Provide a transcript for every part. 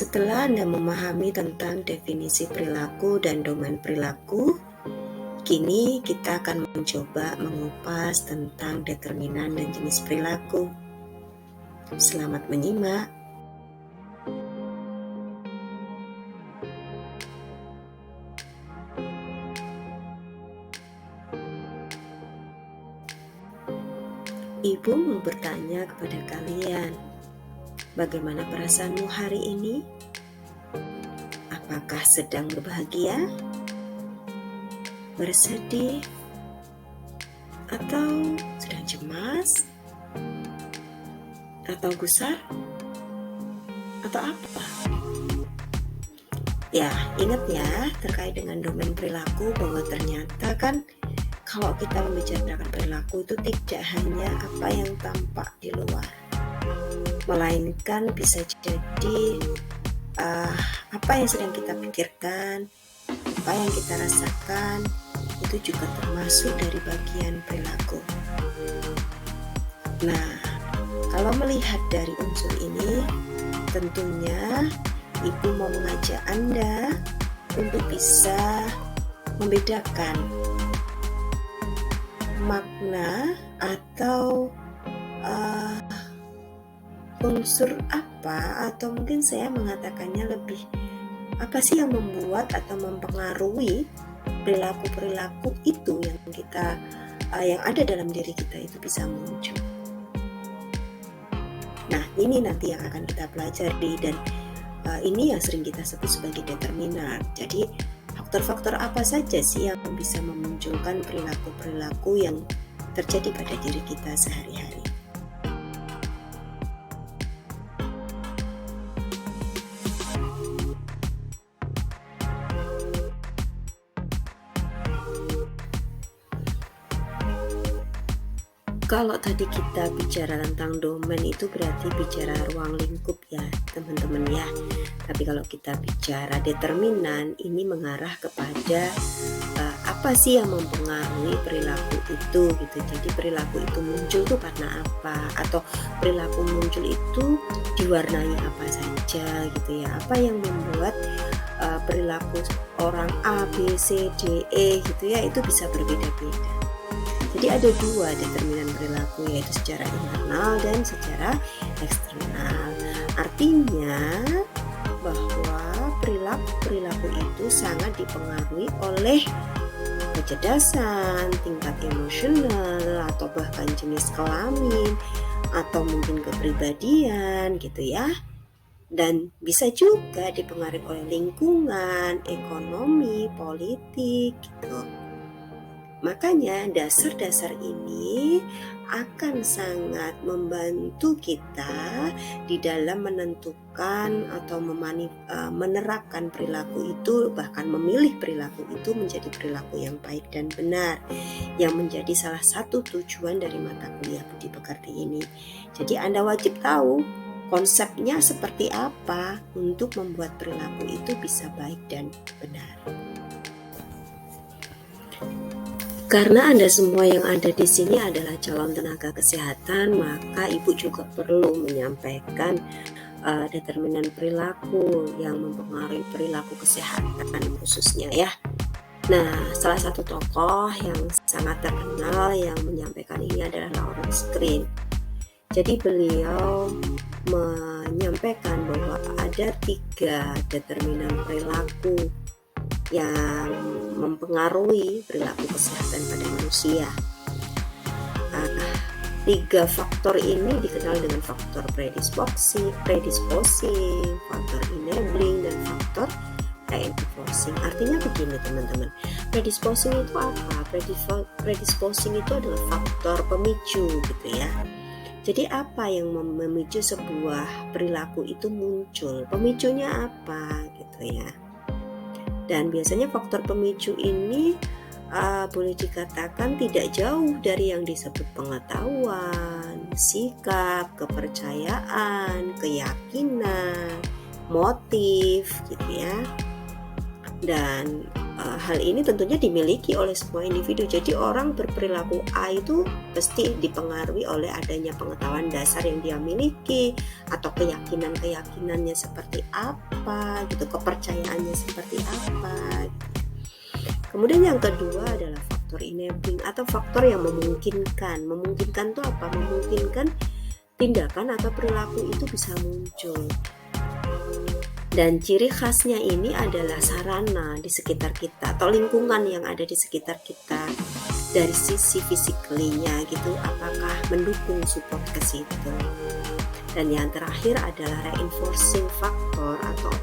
Setelah Anda memahami tentang definisi perilaku dan domain perilaku, kini kita akan mencoba mengupas tentang determinan dan jenis perilaku. Selamat menyimak. Ibu mau bertanya kepada kalian, bagaimana perasaanmu hari ini? Apakah sedang berbahagia, bersedih, atau sedang cemas, atau gusar, atau apa? Ya, ingat ya, terkait dengan domain perilaku bahwa ternyata kan kalau kita membicarakan perilaku itu tidak hanya apa yang tampak di luar, melainkan bisa jadi apa yang sedang kita pikirkan, apa yang kita rasakan, itu juga termasuk dari bagian perilaku. Nah, kalau melihat dari unsur ini, tentunya Ibu mau mengajak Anda untuk bisa membedakan makna atau unsur apa, atau mungkin saya mengatakannya lebih apa sih yang membuat atau mempengaruhi perilaku-perilaku itu yang kita yang ada dalam diri kita itu bisa muncul. Nah, ini nanti yang akan kita pelajari, dan ini yang sering kita sebut sebagai determinan. Jadi faktor-faktor apa saja sih yang bisa memunculkan perilaku-perilaku yang terjadi pada diri kita sehari-hari. Kalau tadi kita bicara tentang domain itu berarti bicara ruang lingkup ya teman-teman ya. Tapi kalau kita bicara determinan, ini mengarah kepada apa sih yang mempengaruhi perilaku itu gitu. Jadi perilaku itu muncul tuh karena apa, atau perilaku muncul itu diwarnai apa saja gitu ya. Apa yang membuat perilaku orang A, B, C, D, E gitu ya, itu bisa berbeda-beda. Jadi ada dua determinan perilaku, yaitu secara internal dan secara eksternal. Artinya bahwa perilaku itu sangat dipengaruhi oleh kecerdasan, tingkat emosional, atau bahkan jenis kelamin, atau mungkin kepribadian gitu ya. Dan bisa juga dipengaruhi oleh lingkungan, ekonomi, politik gitu. Makanya dasar-dasar ini akan sangat membantu kita di dalam menentukan atau menerapkan perilaku itu, bahkan memilih perilaku itu menjadi perilaku yang baik dan benar, yang menjadi salah satu tujuan dari mata kuliah Budi Pekerti ini. Jadi Anda wajib tahu konsepnya seperti apa untuk membuat perilaku itu bisa baik dan benar. Karena Anda semua yang ada di sini adalah calon tenaga kesehatan, maka Ibu juga perlu menyampaikan determinan perilaku yang mempengaruhi perilaku kesehatan khususnya ya. Nah, salah satu tokoh yang sangat terkenal yang menyampaikan ini adalah Lawrence Green. Jadi beliau menyampaikan bahwa ada 3 determinan perilaku yang mempengaruhi perilaku kesehatan pada manusia. 3 faktor ini dikenal dengan faktor predisposing, faktor enabling, dan faktor reinforcing. Artinya begini teman-teman, predisposing itu apa? Predisposing itu adalah faktor pemicu gitu ya. Jadi apa yang memicu sebuah perilaku itu muncul? Pemicunya apa gitu ya? Dan biasanya faktor pemicu ini boleh dikatakan tidak jauh dari yang disebut pengetahuan, sikap, kepercayaan, keyakinan, motif gitu ya. Dan hal ini tentunya dimiliki oleh semua individu. Jadi orang berperilaku A itu pasti dipengaruhi oleh adanya pengetahuan dasar yang dia miliki, atau keyakinannya seperti apa gitu, kepercayaannya seperti apa. Kemudian yang kedua adalah faktor enabling atau faktor yang memungkinkan. Memungkinkan itu apa? Memungkinkan tindakan atau perilaku itu bisa muncul. Dan ciri khasnya ini adalah sarana di sekitar kita atau lingkungan yang ada di sekitar kita dari sisi physically-nya gitu, apakah mendukung support ke situ. Dan yang terakhir adalah reinforcing factor atau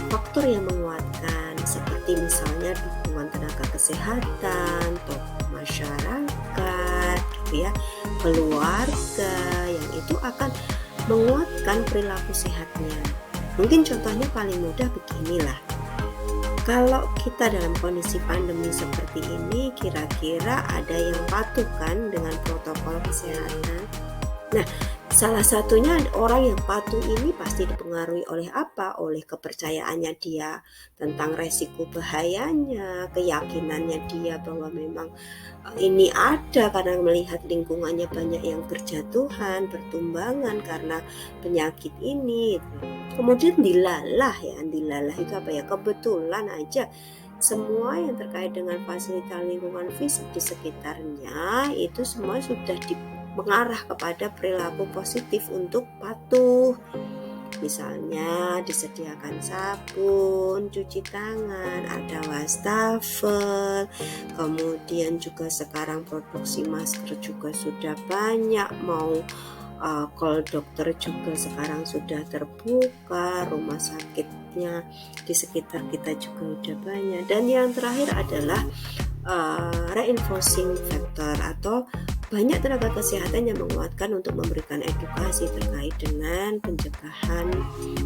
faktor yang menguatkan, seperti misalnya dukungan tenaga kesehatan, tokoh masyarakat gitu ya, keluarga, yang itu akan menguatkan perilaku sehatnya. Mungkin contohnya paling mudah beginilah. Kalau kita dalam kondisi pandemi seperti ini, kira-kira ada yang patuh kan dengan protokol kesehatan? Nah, salah satunya orang yang patuh ini pasti dipengaruhi oleh apa? Oleh kepercayaannya dia tentang resiko bahayanya, keyakinannya dia bahwa memang ini ada karena melihat lingkungannya banyak yang berjatuhan, bertumbangan karena penyakit ini. Kemudian dilalah itu apa ya? Kebetulan aja semua yang terkait dengan fasilitas lingkungan fisik di sekitarnya itu semua sudah mengarah kepada perilaku positif untuk patuh. Misalnya disediakan sabun, cuci tangan, ada wastafel, kemudian juga sekarang produksi masker juga sudah banyak, mau call dokter juga sekarang sudah terbuka, rumah sakitnya di sekitar kita juga sudah banyak. Dan yang terakhir adalah reinforcing factor atau banyak tenaga kesehatan yang menguatkan untuk memberikan edukasi terkait dengan pencegahan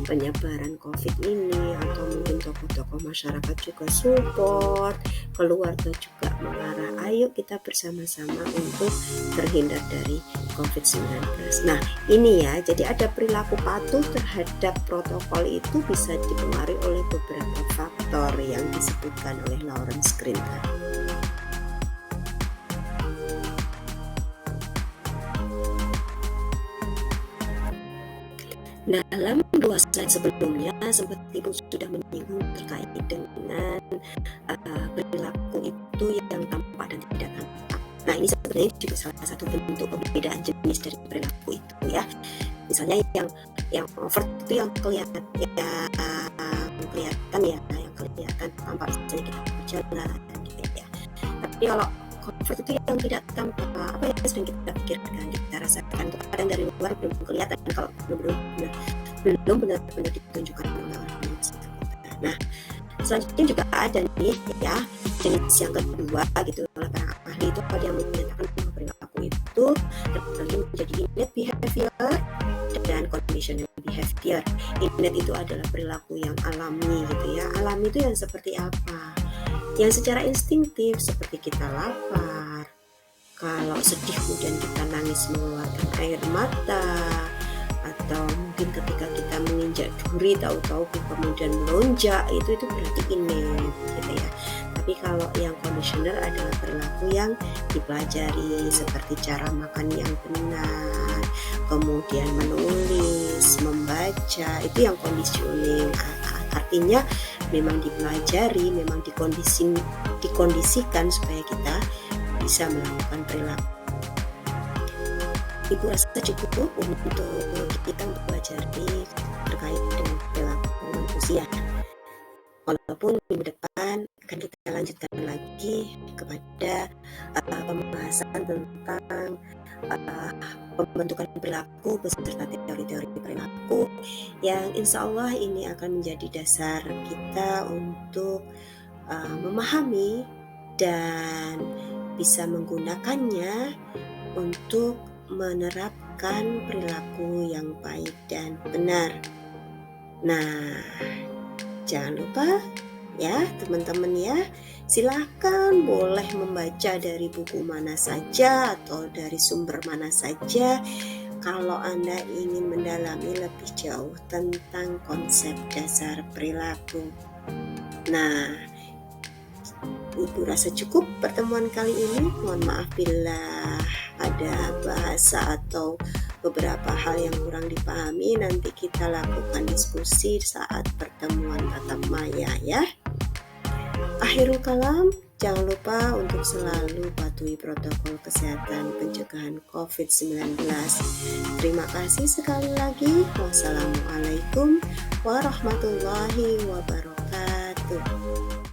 penyebaran COVID ini, atau mungkin tokoh-tokoh masyarakat juga support, keluarga juga mengarah, ayo kita bersama-sama untuk terhindar dari COVID-19. Nah ini ya, jadi ada perilaku patuh terhadap protokol itu bisa dipengaruhi oleh beberapa faktor yang disebutkan oleh Lawrence Green tadi. Dalam 2 slide sebelumnya sempat Ibu sudah menyinggung terkait dengan perilaku itu yang tampak dan tidak tampak. Nah ini sebenarnya juga salah satu bentuk perbedaan jenis dari perilaku itu ya. Misalnya yang overt itu yang kelihatan yang kelihatan tampak, misalnya kita berjalan gitu ya. Tapi kalau covert itu yang tidak tampak, apa yang sedang kita pikirkan, kita rasakan, itu kadang dari luar belum kelihatan kalau belum benar-benar ditunjukkan oleh orang yang sekitar kita. Nah selanjutnya juga ada nih ya jenis yang kedua gitu, oleh para ahli itu ada yang menyatakan bahwa perilaku itu terbagi menjadi innate behavior dan conditional behavior. Innate itu adalah perilaku yang alami gitu ya. Alami itu yang seperti apa? Yang secara instingtif, seperti kita lapar, kalau sedih kemudian kita nangis mengeluarkan air mata, atau mungkin ketika kita menginjak duri tahu-tahu kemudian melonjak, itu berarti innate gitu ya. Tapi kalau yang conditioner adalah perilaku yang dipelajari, seperti cara makan yang benar, kemudian menulis, membaca, itu yang conditioning. Artinya memang dipelajari, memang dikondisikan supaya kita bisa melakukan perilaku. Ibu rasa cukup untuk kita mempelajari terkait dengan perilaku manusia. Walaupun minggu depan akan kita lanjutkan lagi kepada pembahasan tentang pembentukan perilaku beserta teori-teori perilaku yang insya Allah ini akan menjadi dasar kita untuk memahami dan bisa menggunakannya untuk menerapkan perilaku yang baik dan benar. Nah, jangan lupa ya teman-teman ya, silakan boleh membaca dari buku mana saja atau dari sumber mana saja kalau Anda ingin mendalami lebih jauh tentang konsep dasar perilaku. Nah, Ibu rasa cukup pertemuan kali ini. Mohon maaf bila ada bahasa atau beberapa hal yang kurang dipahami. Nanti kita lakukan diskusi saat pertemuan tatap maya ya. Akhirul kalam, jangan lupa untuk selalu patuhi protokol kesehatan pencegahan COVID-19. Terima kasih sekali lagi. Wassalamualaikum warahmatullahi wabarakatuh.